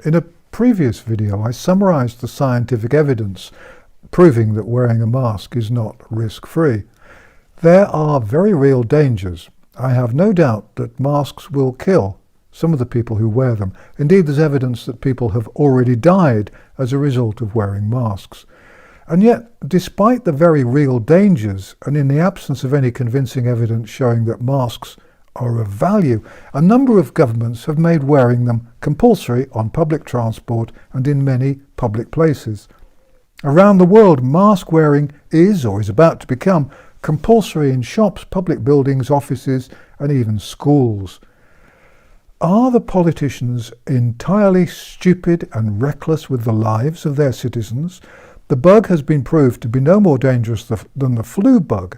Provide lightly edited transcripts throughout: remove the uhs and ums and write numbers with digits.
In a previous video, I summarized the scientific evidence proving that wearing a mask is not risk-free. There are very real dangers. I have no doubt that masks will kill some of the people who wear them. Indeed, there's evidence that people have already died as a result of wearing masks. And yet, despite the very real dangers, and in the absence of any convincing evidence showing that masks are of value, a number of governments have made wearing them compulsory on public transport and in many public places. Around the world, mask wearing is, or is about to become, compulsory in shops, public buildings, offices, and even schools. Are the politicians entirely stupid and reckless with the lives of their citizens? The bug has been proved to be no more dangerous than the flu bug.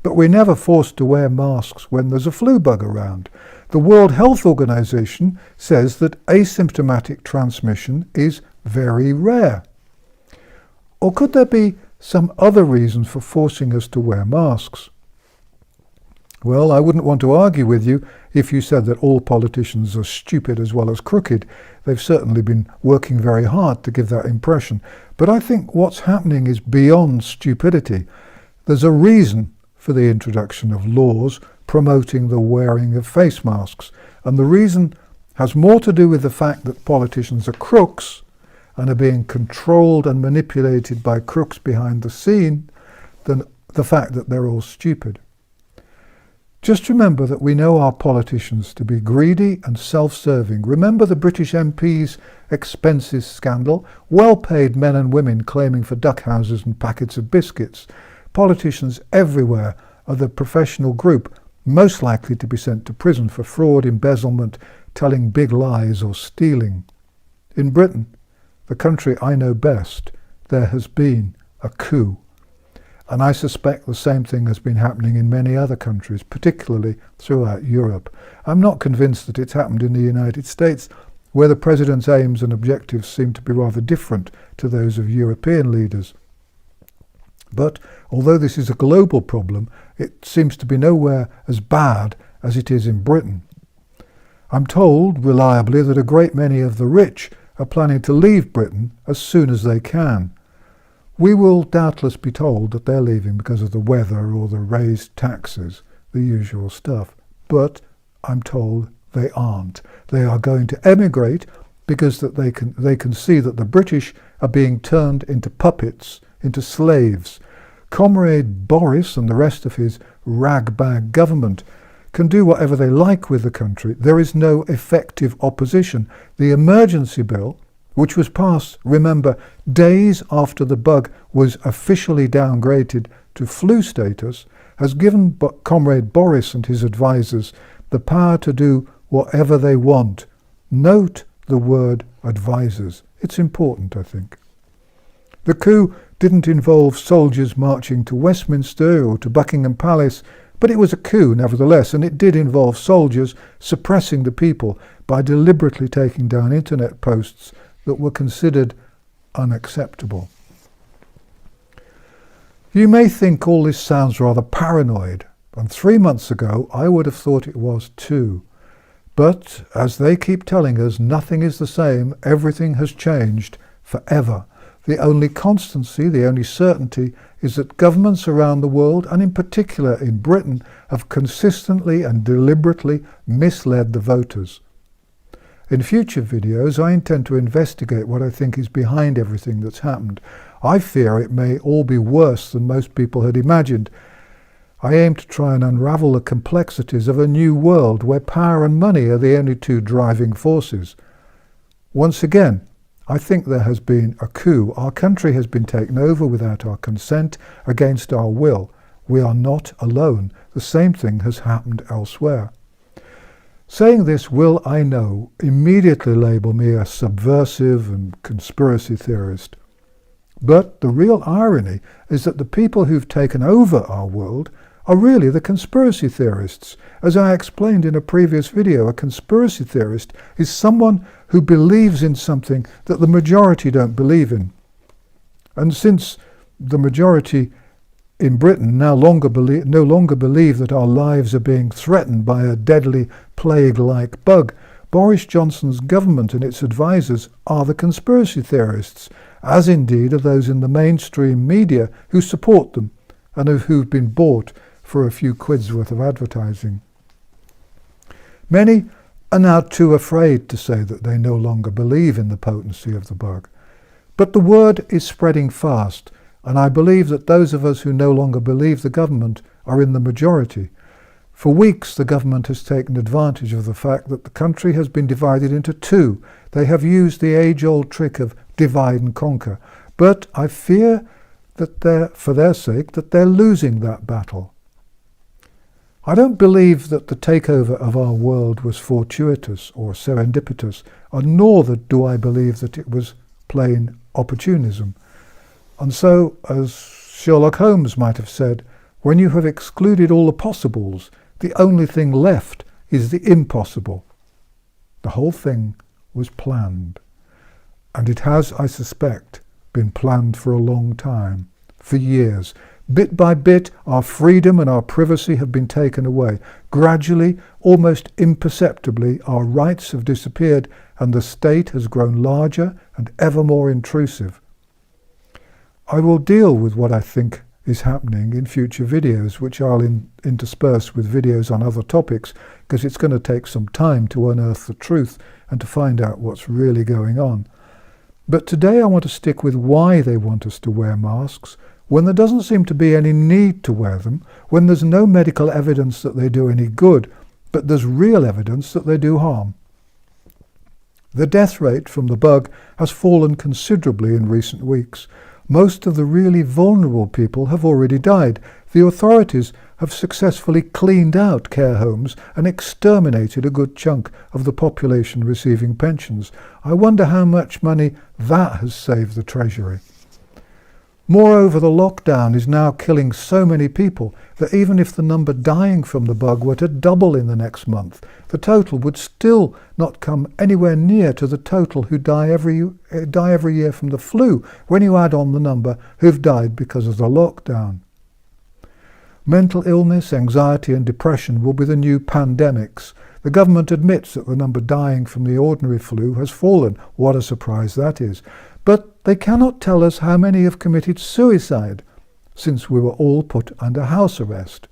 But we're never forced to wear masks when there's a flu bug around. The World Health Organization says that asymptomatic transmission is very rare. Or could there be some other reason for forcing us to wear masks? Well, I wouldn't want to argue with you if you said that all politicians are stupid as well as crooked. They've certainly been working very hard to give that impression. But I think what's happening is beyond stupidity. There's a reason for the introduction of laws promoting the wearing of face masks. And the reason has more to do with the fact that politicians are crooks and are being controlled and manipulated by crooks behind the scene than the fact that they're all stupid. Just remember that we know our politicians to be greedy and self-serving. Remember the British MP's expenses scandal? Well-paid men and women claiming for duck houses and packets of biscuits. Politicians everywhere are the professional group most likely to be sent to prison for fraud, embezzlement, telling big lies or stealing. In Britain, the country I know best, there has been a coup. And I suspect the same thing has been happening in many other countries, particularly throughout Europe. I'm not convinced that it's happened in the United States, where the president's aims and objectives seem to be rather different to those of European leaders. But although this is a global problem, it seems to be nowhere as bad as it is in Britain. I'm told reliably that a great many of the rich are planning to leave Britain as soon as they can. We will doubtless be told that they're leaving because of the weather or the raised taxes, the usual stuff. But I'm told they aren't. They are going to emigrate because that they can see that the British are being turned into puppets, into slaves. Comrade Boris and the rest of his rag-bag government can do whatever they like with the country. There is no effective opposition. The emergency bill, which was passed, remember, days after the bug was officially downgraded to flu status, has given Comrade Boris and his advisors the power to do whatever they want. Note the word advisors. It's important, I think. The coup didn't involve soldiers marching to Westminster or to Buckingham Palace, but it was a coup nevertheless, and it did involve soldiers suppressing the people by deliberately taking down internet posts that were considered unacceptable. You may think all this sounds rather paranoid, and 3 months ago I would have thought it was too. But as they keep telling us, nothing is the same, everything has changed forever. The only constancy, the only certainty, is that governments around the world, and in particular in Britain, have consistently and deliberately misled the voters. In future videos, I intend to investigate what I think is behind everything that's happened. I fear it may all be worse than most people had imagined. I aim to try and unravel the complexities of a new world where power and money are the only two driving forces. Once again, I think there has been a coup. Our country has been taken over without our consent, against our will. We are not alone. The same thing has happened elsewhere. Saying this will, I know, immediately label me a subversive and conspiracy theorist. But the real irony is that the people who've taken over our world are really the conspiracy theorists. As I explained in a previous video, a conspiracy theorist is someone who believes in something that the majority don't believe in. And since the majority in Britain no longer believe that our lives are being threatened by a deadly plague-like bug, Boris Johnson's government and its advisers are the conspiracy theorists, as indeed are those in the mainstream media who support them and who've been bought for a few quids worth of advertising. Many are now too afraid to say that they no longer believe in the potency of the bug. But the word is spreading fast, and I believe that those of us who no longer believe the government are in the majority. For weeks the government has taken advantage of the fact that the country has been divided into two. They have used the age-old trick of divide and conquer. But I fear that for their sake, that they're losing that battle. I don't believe that the takeover of our world was fortuitous or serendipitous, and nor do I believe that it was plain opportunism. And so, as Sherlock Holmes might have said, when you have excluded all the possibles, the only thing left is the impossible. The whole thing was planned. And it has, I suspect, been planned for a long time, for years. Bit by bit, our freedom and our privacy have been taken away. Gradually, almost imperceptibly, our rights have disappeared and the state has grown larger and ever more intrusive. I will deal with what I think is happening in future videos, which I'll intersperse with videos on other topics, because it's going to take some time to unearth the truth and to find out what's really going on. But today I want to stick with why they want us to wear masks, when there doesn't seem to be any need to wear them, when there's no medical evidence that they do any good, but there's real evidence that they do harm. The death rate from the bug has fallen considerably in recent weeks. Most of the really vulnerable people have already died. The authorities have successfully cleaned out care homes and exterminated a good chunk of the population receiving pensions. I wonder how much money that has saved the Treasury. Moreover, the lockdown is now killing so many people that even if the number dying from the bug were to double in the next month, the total would still not come anywhere near to the total who die every year from the flu, when you add on the number who've died because of the lockdown. Mental illness, anxiety and depression will be the new pandemics. The government admits that the number dying from the ordinary flu has fallen. What a surprise that is. But they cannot tell us how many have committed suicide, since we were all put under house arrest.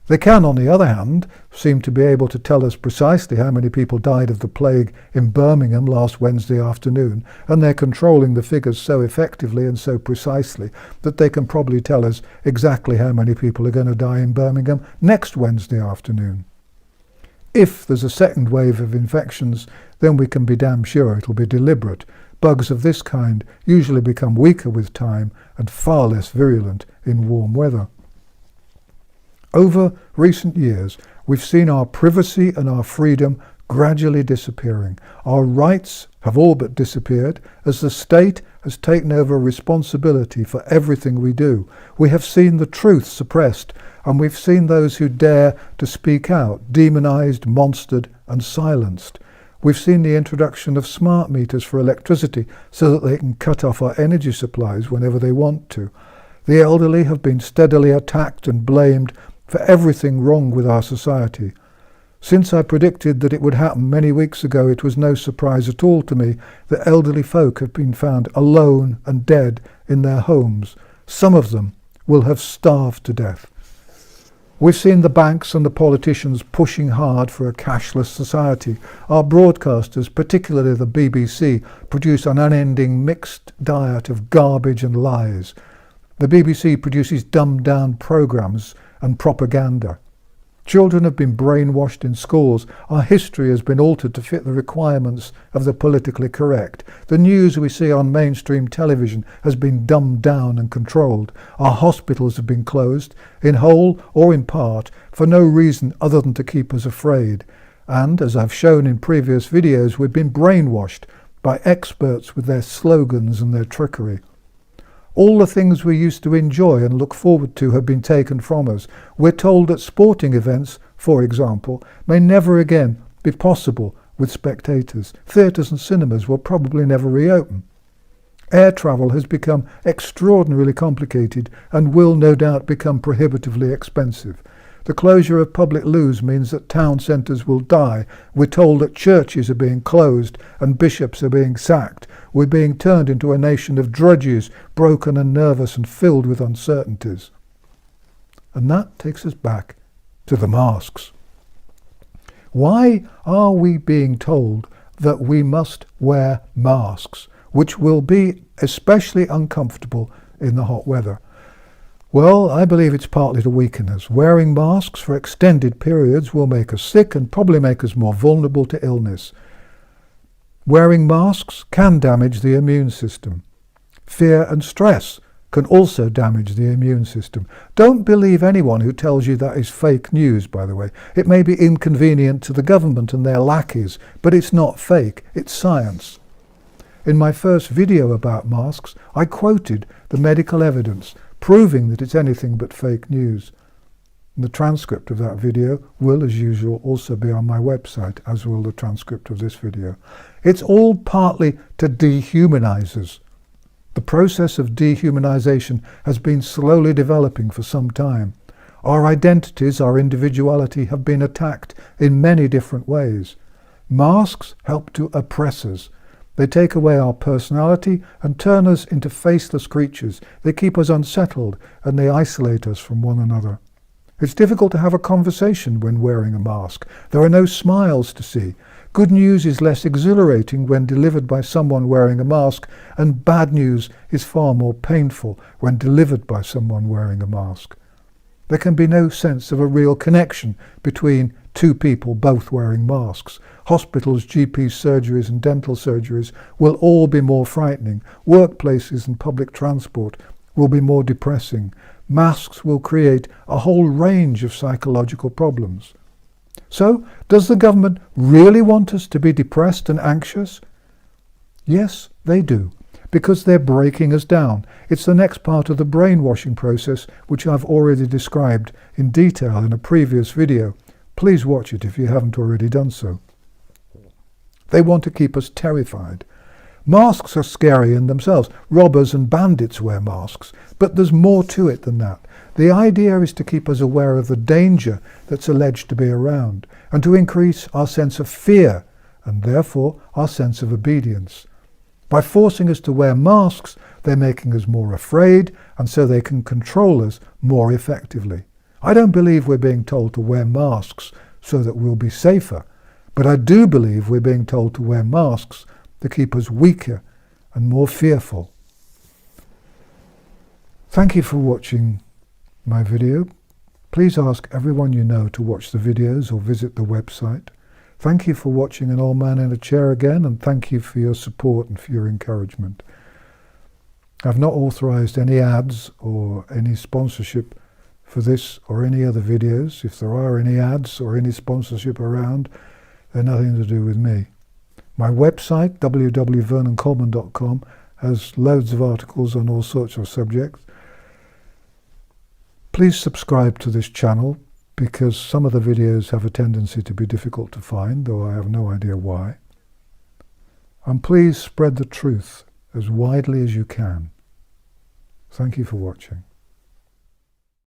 They can, on the other hand, seem to be able to tell us precisely how many people died of the plague in Birmingham last Wednesday afternoon, and they're controlling the figures so effectively and so precisely that they can probably tell us exactly how many people are going to die in Birmingham next Wednesday afternoon. If there's a second wave of infections, then we can be damn sure it'll be deliberate. Bugs of this kind usually become weaker with time and far less virulent in warm weather. Over recent years, we've seen our privacy and our freedom gradually disappearing. Our rights have all but disappeared as the state has taken over responsibility for everything we do. We have seen the truth suppressed, and we've seen those who dare to speak out demonized, monstered, and silenced. We've seen the introduction of smart meters for electricity so that they can cut off our energy supplies whenever they want to. The elderly have been steadily attacked and blamed for everything wrong with our society. Since I predicted that it would happen many weeks ago, it was no surprise at all to me that elderly folk have been found alone and dead in their homes. Some of them will have starved to death. We've seen the banks and the politicians pushing hard for a cashless society. Our broadcasters, particularly the BBC, produce an unending mixed diet of garbage and lies. The BBC produces dumbed-down programmes and propaganda. Children have been brainwashed in schools. Our history has been altered to fit the requirements of the politically correct. The news we see on mainstream television has been dumbed down and controlled. Our hospitals have been closed, in whole or in part, for no reason other than to keep us afraid. And, as I've shown in previous videos, we've been brainwashed by experts with their slogans and their trickery. All the things we used to enjoy and look forward to have been taken from us. We're told that sporting events, for example, may never again be possible with spectators. Theatres and cinemas will probably never reopen. Air travel has become extraordinarily complicated and will no doubt become prohibitively expensive. The closure of public loos means that town centres will die. We're told that churches are being closed and bishops are being sacked. We're being turned into a nation of drudges, broken and nervous and filled with uncertainties. And that takes us back to the masks. Why are we being told that we must wear masks, which will be especially uncomfortable in the hot weather? Well, I believe it's partly to weaken us. Wearing masks for extended periods will make us sick and probably make us more vulnerable to illness. Wearing masks can damage the immune system. Fear and stress can also damage the immune system. Don't believe anyone who tells you that is fake news, by the way. It may be inconvenient to the government and their lackeys, but it's not fake, it's science. In my first video about masks, I quoted the medical evidence, proving that it's anything but fake news. The transcript of that video will, as usual, also be on my website, as will the transcript of this video. It's all partly to dehumanize us. The process of dehumanization has been slowly developing for some time. Our identities, our individuality have been attacked in many different ways. Masks help to oppress us. They take away our personality and turn us into faceless creatures. They keep us unsettled and they isolate us from one another. It's difficult to have a conversation when wearing a mask. There are no smiles to see. Good news is less exhilarating when delivered by someone wearing a mask, and bad news is far more painful when delivered by someone wearing a mask. There can be no sense of a real connection between two people both wearing masks. Hospitals, GPs, surgeries and dental surgeries will all be more frightening. Workplaces and public transport will be more depressing. Masks will create a whole range of psychological problems. So, does the government really want us to be depressed and anxious? Yes, they do, because they're breaking us down. It's the next part of the brainwashing process, which I've already described in detail in a previous video. Please watch it if you haven't already done so. They want to keep us terrified. Masks are scary in themselves. Robbers and bandits wear masks, but there's more to it than that. The idea is to keep us aware of the danger that's alleged to be around, and to increase our sense of fear, and therefore our sense of obedience. By forcing us to wear masks, they're making us more afraid, and so they can control us more effectively. I don't believe we're being told to wear masks so that we'll be safer, but I do believe we're being told to wear masks to keep us weaker and more fearful. Thank you for watching my video. Please ask everyone you know to watch the videos or visit the website. Thank you for watching An Old Man in a Chair again, and thank you for your support and for your encouragement. I've not authorized any ads or any sponsorship for this or any other videos. If there are any ads or any sponsorship around, they're nothing to do with me. My website, www.vernoncoleman.com, has loads of articles on all sorts of subjects. Please subscribe to this channel, because some of the videos have a tendency to be difficult to find, though I have no idea why. And please spread the truth as widely as you can. Thank you for watching.